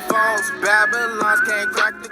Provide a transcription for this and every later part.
headphones, Babylons can't crack the.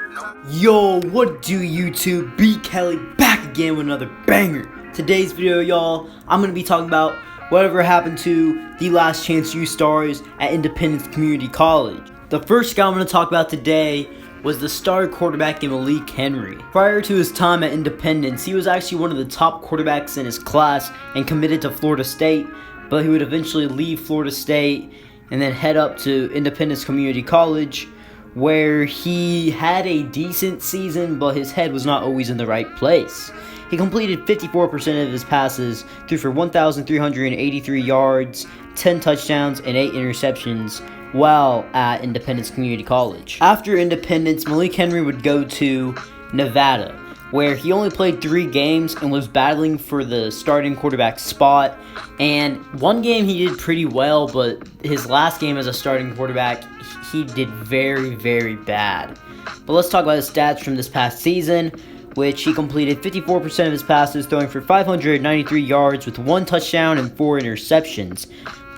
Yo, what do YouTube? BKelly back again with another banger. Today's video, y'all, I'm going to be talking about whatever happened to the Last Chance U stars at Independence Community College. The first guy I'm going to talk about today was the star quarterback in Malik Henry. Prior to his time at Independence, he was actually one of the top quarterbacks in his class and committed to Florida State, but he would eventually leave Florida State and then head up to Independence Community College, where he had a decent season, but his head was not always in the right place. He completed 54% of his passes, threw for 1,383 yards, 10 touchdowns, and 8 interceptions while at Independence Community College. After Independence, Malik Henry would go to Nevada, where he only played 3 games and was battling for the starting quarterback spot. And one game he did pretty well, but his last game as a starting quarterback, he did very, very bad. But let's talk about his stats from this past season, which he completed 54% of his passes, throwing for 593 yards with 1 touchdown and 4 interceptions.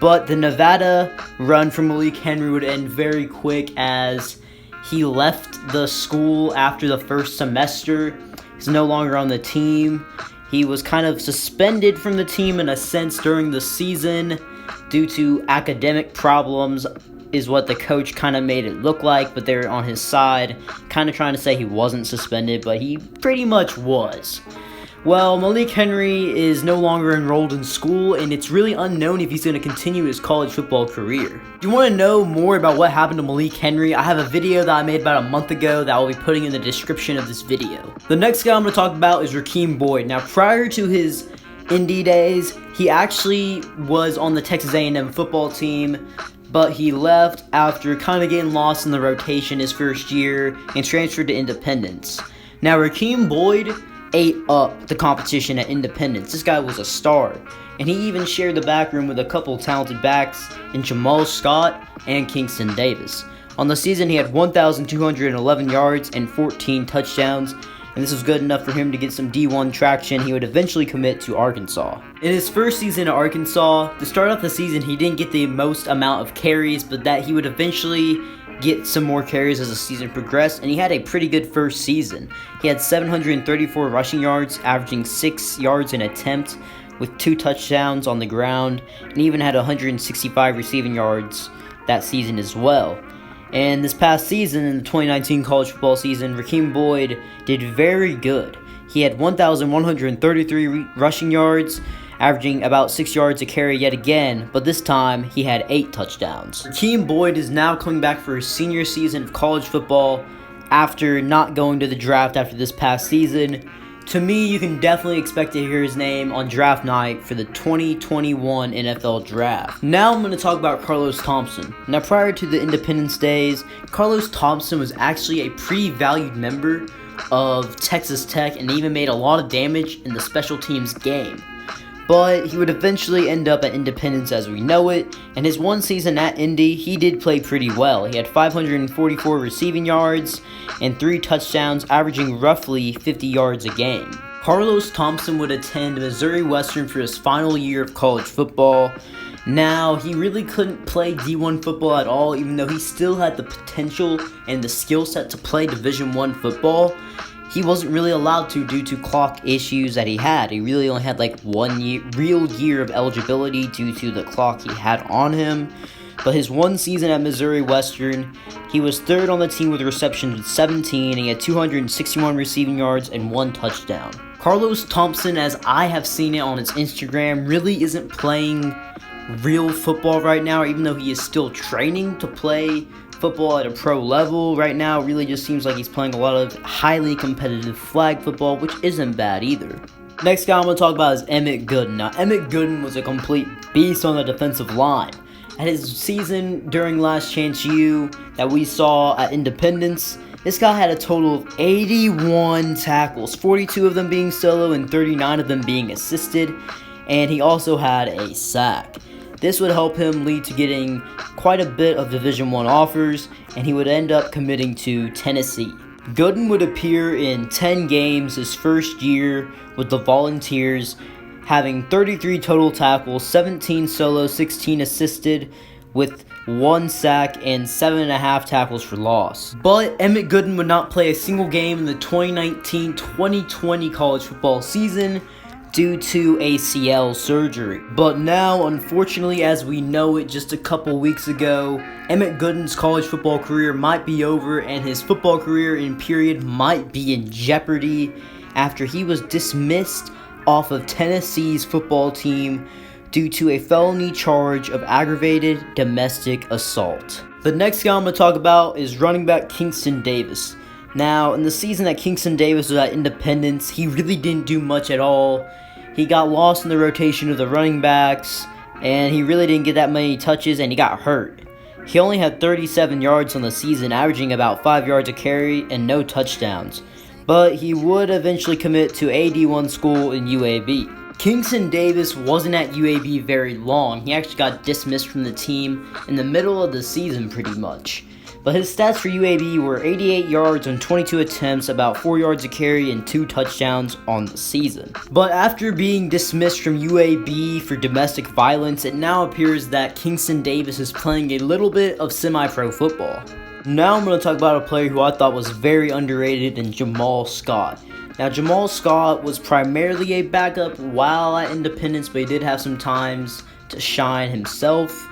But the Nevada run from Malik Henry would end very quick, as he left the school after the first semester. He's no longer on the team. He was kind of suspended from the team in a sense during the season due to academic problems, is what the coach kind of made it look like, but they were on his side, kind of trying to say he wasn't suspended, but he pretty much was. Well, Malik Henry is no longer enrolled in school, and it's really unknown if he's going to continue his college football career. If you want to know more about what happened to Malik Henry, I have a video that I made about a month ago that I'll be putting in the description of this video. The next guy I'm going to talk about is Rakeem Boyd. Now, prior to his Indy days, he actually was on the Texas A&M football team, but he left after kind of getting lost in the rotation his first year and transferred to Independence. Now, Rakeem Boyd ate up the competition at Independence. This guy was a star, and he even shared the back room with a couple talented backs in Jamal Scott and Kingston Davis. On the season, he had 1,211 yards and 14 touchdowns, and this was good enough for him to get some D1 traction. He would eventually commit to Arkansas. In his first season at Arkansas, to start off the season, he didn't get the most amount of carries, but that he would eventually get some more carries as the season progressed, and he had a pretty good first season. He had 734 rushing yards, averaging 6 yards an attempt, with 2 touchdowns on the ground, and even had 165 receiving yards that season as well. And this past season, in the 2019 college football season, Rakeem Boyd did very good. He had 1,133 rushing yards, averaging about 6 yards a carry yet again, but this time he had 8 touchdowns. Rakeem Boyd is now coming back for his senior season of college football after not going to the draft after this past season. To me, you can definitely expect to hear his name on draft night for the 2021 NFL Draft. Now I'm going to talk about Carlos Thompson. Now, prior to the Independence days, Carlos Thompson was actually a pretty valued member of Texas Tech and even made a lot of damage in the special teams game. But he would eventually end up at Independence as we know it, and his one season at Indy, he did play pretty well. He had 544 receiving yards and 3 touchdowns, averaging roughly 50 yards a game. Carlos Thompson would attend Missouri Western for his final year of college football. Now, he really couldn't play D1 football at all, even though he still had the potential and the skill set to play Division I football. He wasn't really allowed to due to clock issues that he had. He really only had like 1 real year of eligibility due to the clock he had on him. But his one season at Missouri Western, he was 3rd on the team with receptions with 17, and he had 261 receiving yards and 1 touchdown. Carlos Thompson, as I have seen it on his Instagram, really isn't playing real football right now, even though he is still training to play football at a pro level right now. It really just seems like he's playing a lot of highly competitive flag football, which isn't bad either. Next guy I'm going to talk about is Emmett Gooden. Now, Emmett Gooden was a complete beast on the defensive line. At his season during Last Chance U that we saw at Independence, this guy had a total of 81 tackles, 42 of them being solo and 39 of them being assisted, and he also had a sack. This would help him lead to getting quite a bit of Division I offers, and he would end up committing to Tennessee. Gooden would appear in 10 games his first year with the Volunteers, having 33 total tackles, 17 solo, 16 assisted, with 1 sack, and 7.5 tackles for loss. But Emmett Gooden would not play a single game in the 2019-2020 college football season due to ACL surgery. But now, unfortunately, as we know it just a couple weeks ago, Emmett Gooden's college football career might be over and his football career in period might be in jeopardy after he was dismissed off of Tennessee's football team due to a felony charge of aggravated domestic assault. The next guy I'm going to talk about is running back Kingston Davis. Now, in the season that Kingston Davis was at Independence, he really didn't do much at all. He got lost in the rotation of the running backs, and he really didn't get that many touches, and he got hurt. He only had 37 yards on the season, averaging about 5 yards a carry and no touchdowns. But he would eventually commit to a D1 school in UAB. Kingston Davis wasn't at UAB very long. He actually got dismissed from the team in the middle of the season pretty much. But his stats for UAB were 88 yards on 22 attempts, about 4 yards a carry, and 2 touchdowns on the season. But after being dismissed from UAB for domestic violence, it now appears that Kingston Davis is playing a little bit of semi-pro football. Now I'm going to talk about a player who I thought was very underrated in Jamal Scott. Now, Jamal Scott was primarily a backup while at Independence, but he did have some times to shine himself.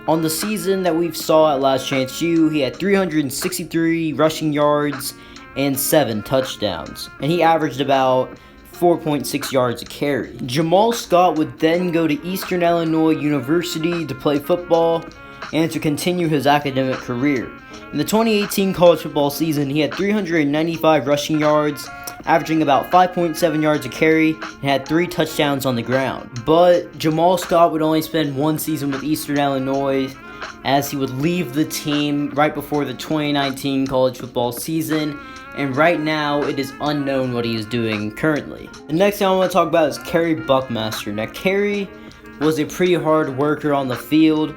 On the season that we saw at Last Chance U, he had 363 rushing yards and 7 touchdowns, and he averaged about 4.6 yards a carry. Jamal Scott would then go to Eastern Illinois University to play football and to continue his academic career. In the 2018 college football season, he had 395 rushing yards, averaging about 5.7 yards a carry, and had 3 touchdowns on the ground. But Jamal Scott would only spend 1 season with Eastern Illinois, as he would leave the team right before the 2019 college football season, and right now it is unknown what he is doing currently. The next thing I want to talk about is Kerry Buckmaster. Now, Kerry was a pretty hard worker on the field,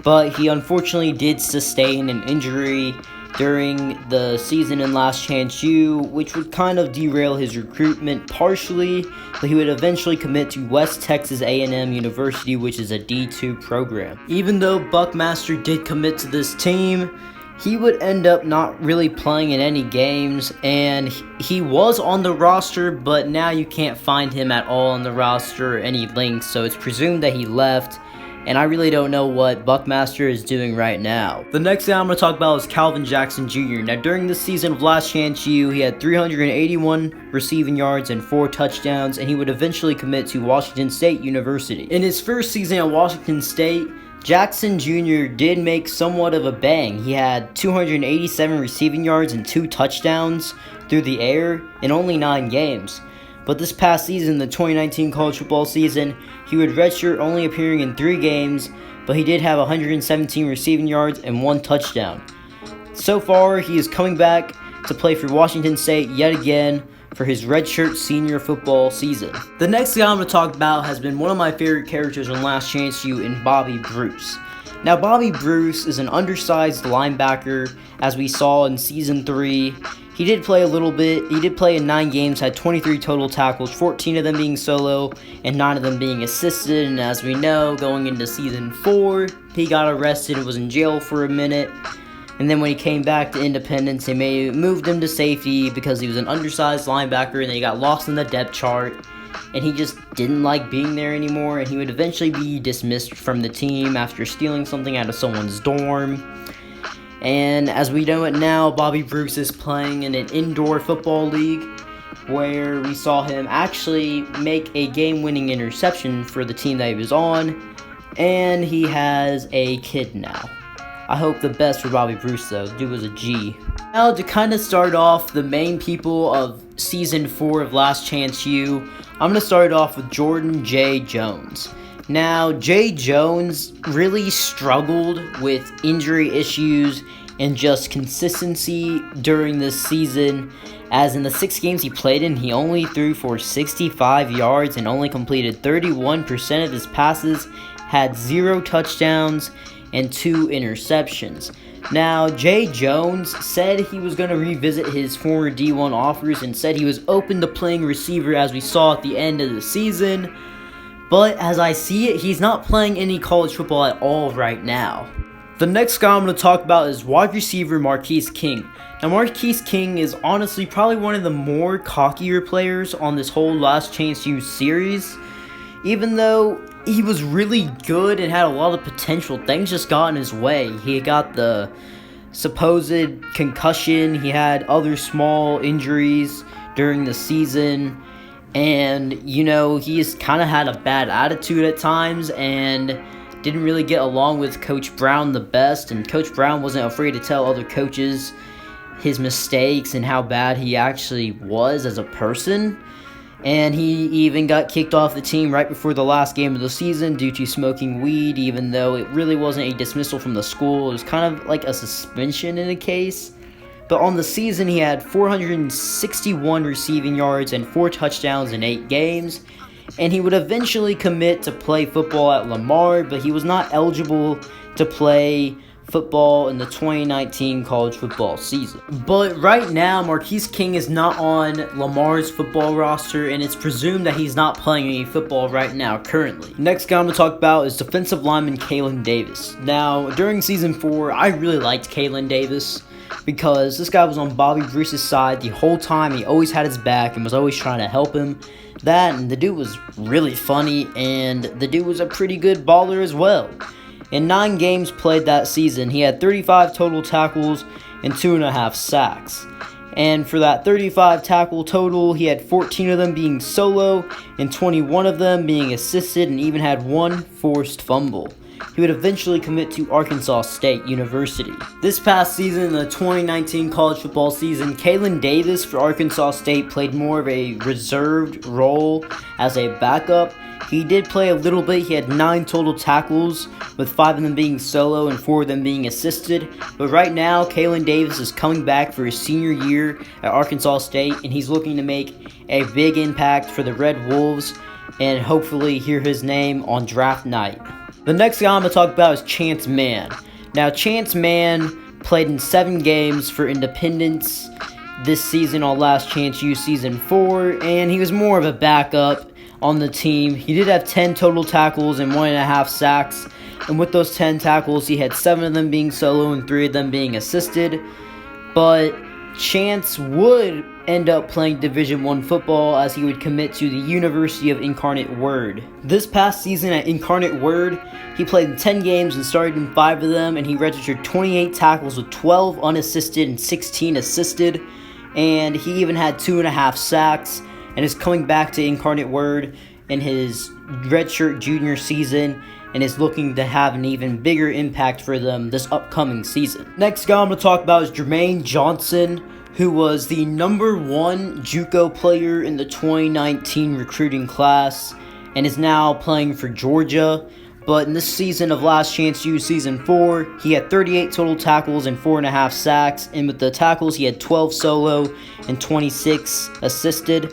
but he unfortunately did sustain an injury during the season in Last Chance U, which would kind of derail his recruitment partially, but he would eventually commit to West Texas A&M University, which is a D2 program. Even though Buckmaster did commit to this team, he would end up not really playing in any games, and he was on the roster, but now you can't find him at all on the roster or any links, so it's presumed that he left. And I really don't know what Buckmaster is doing right now. The next thing I'm going to talk about is Calvin Jackson Jr. Now, during the season of Last Chance U, he had 381 receiving yards and 4 touchdowns, and he would eventually commit to Washington State University. In his first season at Washington State, Jackson Jr. did make somewhat of a bang. He had 287 receiving yards and 2 touchdowns through the air in only 9 games. But this past season, the 2019 college football season, he would redshirt, only appearing in 3 games, but he did have 117 receiving yards and 1 touchdown. So far, he is coming back to play for Washington State yet again for his redshirt senior football season. The next guy I'm going to talk about has been one of my favorite characters on Last Chance U in Bobby Bruce. Now, Bobby Bruce is an undersized linebacker, as we saw in Season 3. He did play a little bit. He did play in 9 games, had 23 total tackles, 14 of them being solo, and 9 of them being assisted. And as we know, going into Season 4, he got arrested and was in jail for a minute. And then when he came back to Independence, they moved him to safety because he was an undersized linebacker, and then he got lost in the depth chart. And he just didn't like being there anymore, and he would eventually be dismissed from the team after stealing something out of someone's dorm. And as we know it now, Bobby Bruce is playing in an indoor football league where we saw him actually make a game-winning interception for the team that he was on, and he has a kid now. I hope the best for Bobby Bruce, though. Dude was a G. Now, to kind of start off the main people of Season 4 of Last Chance U, I'm going to start off with Jordan J. Jones. Now, J. Jones really struggled with injury issues and just consistency during this season, as in the 6 games he played in, he only threw for 65 yards and only completed 31% of his passes, had 0 touchdowns, and 2 interceptions. Now, Jay Jones said he was going to revisit his former D1 offers and said he was open to playing receiver, as we saw at the end of the season. But as I see it, he's not playing any college football at all right now. The next guy I'm going to talk about is wide receiver Marquise King. Now, Marquise King is honestly probably one of the more cockier players on this whole Last Chance U series. Even though he was really good and had a lot of potential, things just got in his way. He got the supposed concussion, he had other small injuries during the season, and, he's kind of had a bad attitude at times, and didn't really get along with Coach Brown the best, and Coach Brown wasn't afraid to tell other coaches his mistakes and how bad he actually was as a person. And he even got kicked off the team right before the last game of the season due to smoking weed, even though it really wasn't a dismissal from the school. It was kind of like a suspension in a case. But on the season, he had 461 receiving yards and 4 touchdowns in 8 games. And he would eventually commit to play football at Lamar, but he was not eligible to play football in the 2019 college football season. But right now, Marquise King is not on Lamar's football roster, and it's presumed that he's not playing any football right now currently. Next guy I'm going to talk about is defensive lineman Kalyn Davis. Now, during season 4, I really liked Kalyn Davis because this guy was on Bobby Bruce's side the whole time. He always had his back and was always trying to help him. And the dude was really funny, and the dude was a pretty good baller as well. In 9 games played that season, he had 35 total tackles and 2.5 sacks. And for that 35 tackle total, he had 14 of them being solo and 21 of them being assisted, and even had 1 forced fumble. He would eventually commit to Arkansas State University. This past season, in the 2019 college football season, Kailyn Davis for Arkansas State played more of a reserved role as a backup. He did play a little bit. He had 9 total tackles, with 5 of them being solo and 4 of them being assisted. But right now, Kailyn Davis is coming back for his senior year at Arkansas State, and he's looking to make a big impact for the Red Wolves and hopefully hear his name on draft night. The next guy I'm going to talk about is Chance Mann. Now, Chance Mann played in 7 games for Independence this season on Last Chance U Season 4, and he was more of a backup on the team. He did have 10 total tackles and 1.5 sacks, and with those 10 tackles, he had 7 of them being solo and 3 of them being assisted. But Chance would end up playing Division I football as he would commit to the University of Incarnate Word. This past season at Incarnate Word, he played in 10 games and started in 5 of them, and he registered 28 tackles with 12 unassisted and 16 assisted, and he even had 2.5 sacks, and is coming back to Incarnate Word in his redshirt junior season, and is looking to have an even bigger impact for them this upcoming season. Next guy I'm going to talk about is Jermaine Johnson, who was the number 1 JUCO player in the 2019 recruiting class, and is now playing for Georgia. But in this season of Last Chance U Season 4, he had 38 total tackles and 4.5 sacks, and with the tackles he had 12 solo and 26 assisted.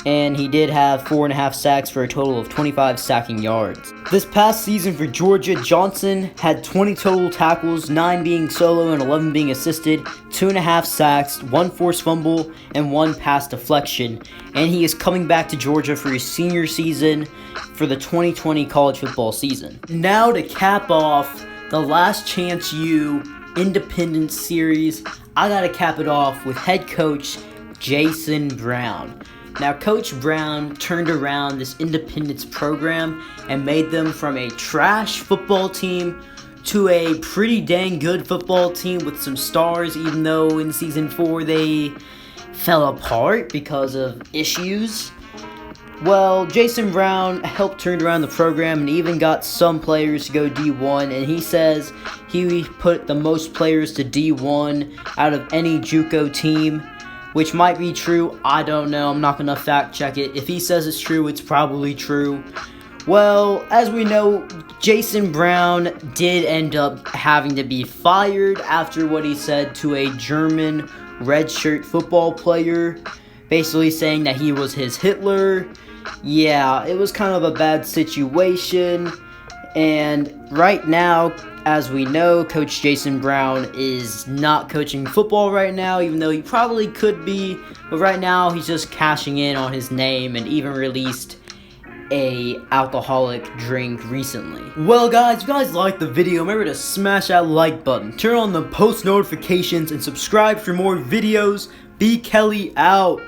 And he did have 4.5 sacks for a total of 25 sacking yards. This past season for Georgia, Johnson had 20 total tackles, 9 being solo and 11 being assisted, 2.5 sacks, 1 forced fumble, and 1 pass deflection. And he is coming back to Georgia for his senior season for the 2020 college football season. Now to cap off the Last Chance U Independence series, I gotta cap it off with head coach Jason Brown. Now, Coach Brown turned around this Independence program and made them from a trash football team to a pretty dang good football team with some stars, even though in Season 4 they fell apart because of issues. Well, Jason Brown helped turn around the program and even got some players to go D1, and he says he put the most players to D1 out of any JUCO team, which might be true. I don't know. I'm not going to fact check it. If he says it's true, it's probably true. Well, as we know, Jason Brown did end up having to be fired after what he said to a German redshirt football player, basically saying that he was his Hitler. Yeah, it was kind of a bad situation. And right now, as we know, Coach Jason Brown is not coaching football right now, even though he probably could be. But right now, he's just cashing in on his name and even released a alcoholic drink recently. Well guys, if you guys liked the video, remember to smash that like button, turn on the post notifications, and subscribe for more videos. BKelly out.